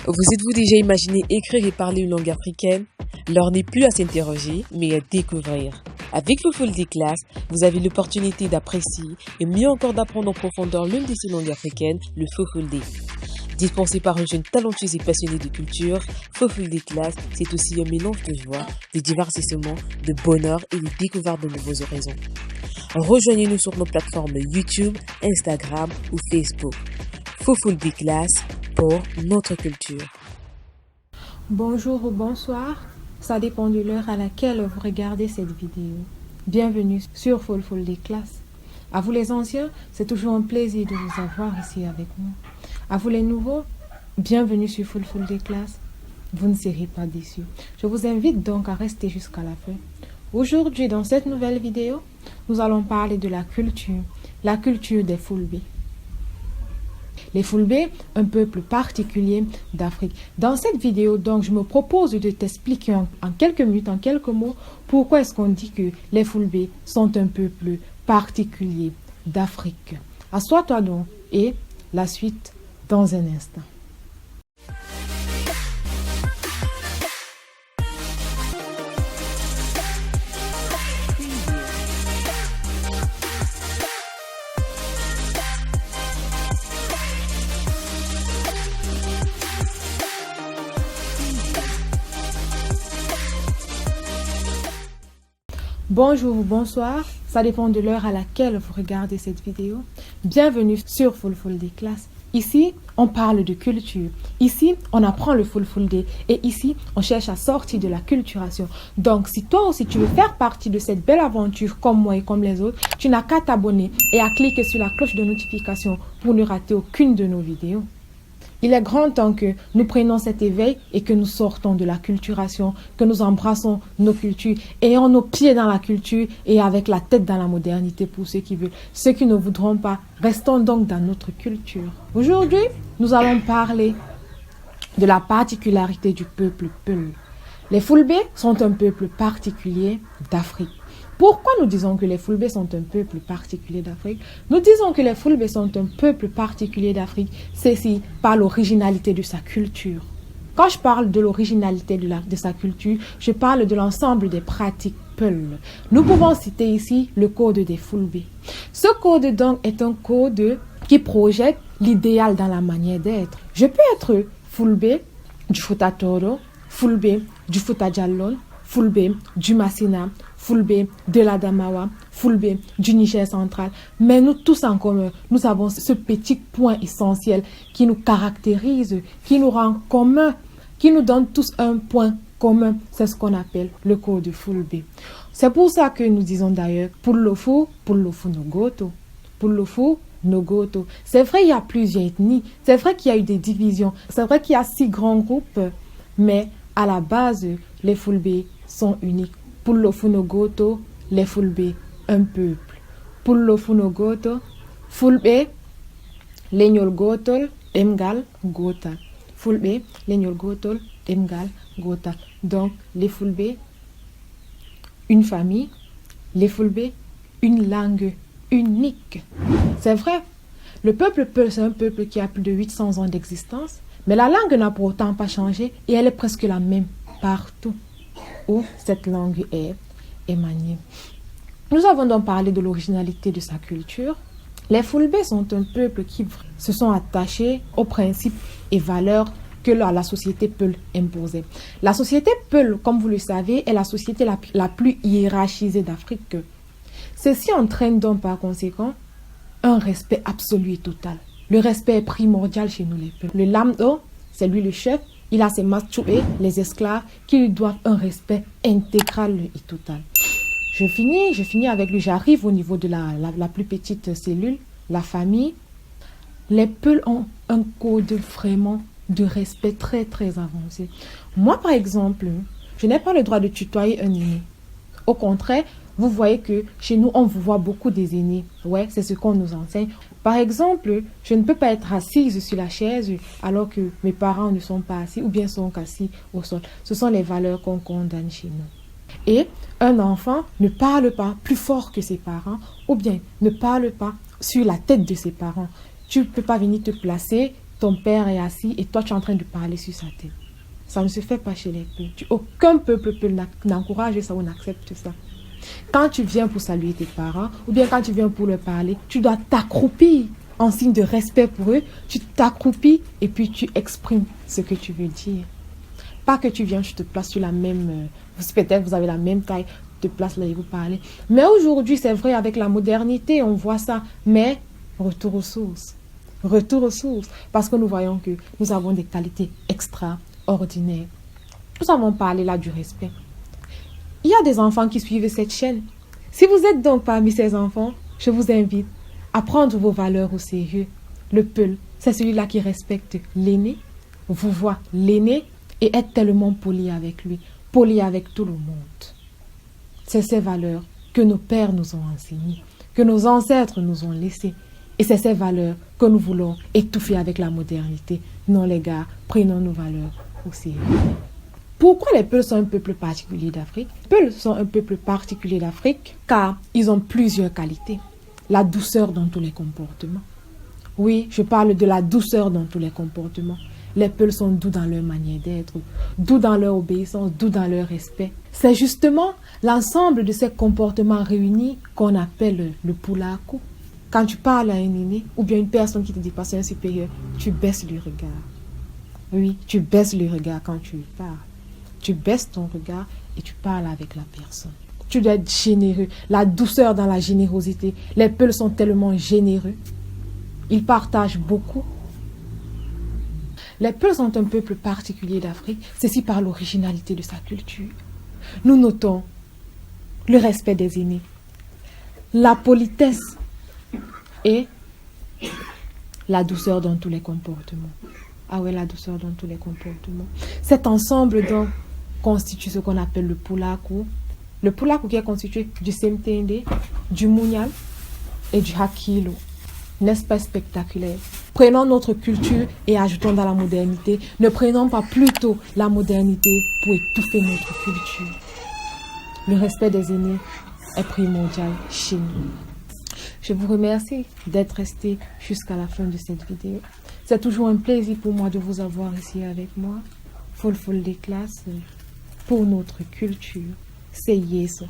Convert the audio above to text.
Vous êtes-vous déjà imaginé écrire et parler une langue africaine? L'heure n'est plus à s'interroger, mais à découvrir. Avec Fofulde Class, vous avez l'opportunité d'apprécier et mieux encore d'apprendre en profondeur l'une de ces langues africaines, le Fofulde. Dispensé par un jeune talentueux et passionné de culture, Fofulde Class, c'est aussi un mélange de joie, de divertissement, de bonheur et de découverte de nouveaux horizons. Rejoignez-nous sur nos plateformes YouTube, Instagram ou Facebook. Fofulde Class pour notre culture. Bonjour ou bonsoir, ça dépend de l'heure à laquelle vous regardez cette vidéo. Bienvenue sur Fofulde Class. À vous les anciens, c'est toujours un plaisir de vous avoir ici avec nous. À vous les nouveaux, bienvenue sur Fofulde Class. Vous ne serez pas déçus. Je vous invite donc à rester jusqu'à la fin. Aujourd'hui, dans cette nouvelle vidéo, nous allons parler de la culture des Fulbe. Les Fulbe, un peuple particulier d'Afrique. Dans cette vidéo, donc, je me propose de t'expliquer en quelques minutes, en quelques mots, pourquoi est-ce qu'on dit que les Fulbe sont un peuple particulier d'Afrique. Assois-toi donc et la suite dans un instant. Bonjour ou bonsoir, ça dépend de l'heure à laquelle vous regardez cette vidéo. Bienvenue sur Fofulde Class. Ici, on parle de culture. Ici, on apprend le Fofulde. Et ici, on cherche à sortir de la culturation. Donc, si toi aussi tu veux faire partie de cette belle aventure comme moi et comme les autres, tu n'as qu'à t'abonner et à cliquer sur la cloche de notification pour ne rater aucune de nos vidéos. Il est grand temps que nous prenions cet éveil et que nous sortons de la culturation, que nous embrassons nos cultures, ayant nos pieds dans la culture et avec la tête dans la modernité pour ceux qui veulent. Ceux qui ne voudront pas, restons donc dans notre culture. Aujourd'hui, nous allons parler de la particularité du peuple Peul. Les Fulbe sont un peuple particulier d'Afrique. Pourquoi nous disons que les Fulbe sont un peuple particulier d'Afrique? Nous disons que les Fulbe sont un peuple particulier d'Afrique, c'est par l'originalité de sa culture. Quand je parle de l'originalité de sa culture, je parle de l'ensemble des pratiques Peul. Nous pouvons citer ici le code des Fulbe. Ce code donc est un code qui projette l'idéal dans la manière d'être. Je peux être Fulbe du Fouta Toro, Fulbe du Fouta Djallon, Fulbe du Massina, Fulbe de l'Adamawa, Fulbe du Niger central. Mais nous tous en commun, nous avons ce petit point essentiel qui nous caractérise, qui nous rend commun, qui nous donne tous un point commun. C'est ce qu'on appelle le code Fulbe. C'est pour ça que nous disons d'ailleurs Pullofu Nogoto. Pullofu Nogoto. C'est vrai, il y a plusieurs ethnies. C'est vrai qu'il y a eu des divisions. C'est vrai qu'il y a 6 grands groupes. Mais à la base, les Fulbe sont uniques. Pullofu Nogoto, les Fulbe, un peuple. Pullofu Nogoto, Fulbe, Lenyol Gotol, Emgal, Gota. Fulbe, Lenyol Gotol, Emgal, Gota. Donc, les Fulbe, une famille. Les Fulbe, une langue unique. C'est vrai, le peuple Peul, c'est un peuple qui a plus de 800 ans d'existence. Mais la langue n'a pour autant pas changé et elle est presque la même partout où cette langue est émanée. Nous avons donc parlé de l'originalité de sa culture. Les Fulbe sont un peuple qui se sont attachés aux principes et valeurs que la société Peul imposait. La société Peul, comme vous le savez, est la société la plus hiérarchisée d'Afrique. Ceci entraîne donc par conséquent un respect absolu et total. Le respect est primordial chez nous les Peul. Le Lamdo, c'est lui le chef. Il a ses mastoués, les esclaves, qui lui doivent un respect intégral et total. Je finis avec lui. J'arrive au niveau de la plus petite cellule, la famille. Les Peul ont un code vraiment de respect très très avancé. Moi par exemple, je n'ai pas le droit de tutoyer un aîné. Au contraire, vous voyez que chez nous, on vous voit beaucoup des aînés. Ouais, c'est ce qu'on nous enseigne. Par exemple, je ne peux pas être assise sur la chaise alors que mes parents ne sont pas assis ou bien sont assis au sol. Ce sont les valeurs qu'on condamne chez nous. Et un enfant ne parle pas plus fort que ses parents ou bien ne parle pas sur la tête de ses parents. Tu ne peux pas venir te placer ton père est assis et toi tu es en train de parler sur sa tête. Ça ne se fait pas chez les peuples. Aucun peuple n'encourage ça ou n'accepte ça. Quand tu viens pour saluer tes parents, ou bien quand tu viens pour leur parler, tu dois t'accroupir en signe de respect pour eux. Tu t'accroupis et puis tu exprimes ce que tu veux dire. Pas que tu viens, tu te places sur la même... peut-être vous avez la même taille, tu te places là et vous parlez. Mais aujourd'hui, c'est vrai, avec la modernité, on voit ça. Mais retour aux sources. Retour aux sources. Parce que nous voyons que nous avons des qualités extraordinaires. Nous avons parlé là du respect. Il y a des enfants qui suivent cette chaîne. Si vous êtes donc parmi ces enfants, je vous invite à prendre vos valeurs au sérieux. Le peul, c'est celui-là qui respecte l'aîné, vous voit l'aîné et est tellement poli avec lui, poli avec tout le monde. C'est ces valeurs que nos pères nous ont enseignées, que nos ancêtres nous ont laissées. Et c'est ces valeurs que nous voulons étouffer avec la modernité. Non les gars, prenons nos valeurs au sérieux. Pourquoi les Peuls sont un peuple particulier d'Afrique? Les Peuls sont un peuple particulier d'Afrique car ils ont plusieurs qualités. La douceur dans tous les comportements. Oui, je parle de la douceur dans tous les comportements. Les Peuls sont doux dans leur manière d'être, doux dans leur obéissance, doux dans leur respect. C'est justement l'ensemble de ces comportements réunis qu'on appelle le pulaku. Quand tu parles à un aîné ou bien une personne qui te dépasse, un supérieur, tu baisses le regard. Oui, tu baisses le regard quand tu lui parles. Tu baisses ton regard et tu parles avec la personne. Tu dois être généreux. La douceur dans la générosité. Les Peuls sont tellement généreux. Ils partagent beaucoup. Les Peuls sont un peuple particulier d'Afrique. Ceci par l'originalité de sa culture. Nous notons le respect des aînés, la politesse et la douceur dans tous les comportements. Ah ouais, la douceur dans tous les comportements. Cet ensemble donc constitue ce qu'on appelle le pulaku. Le pulaku qui est constitué du semtende, du munyal et du hakilo. N'est-ce pas spectaculaire? Prenons notre culture et ajoutons dans la modernité. Ne prenons pas plutôt la modernité pour étouffer notre culture. Le respect des aînés est primordial chez nous. Je vous remercie d'être resté jusqu'à la fin de cette vidéo. C'est toujours un plaisir pour moi de vous avoir ici avec moi. Fulfulde Class pour notre culture. C'est Yeso.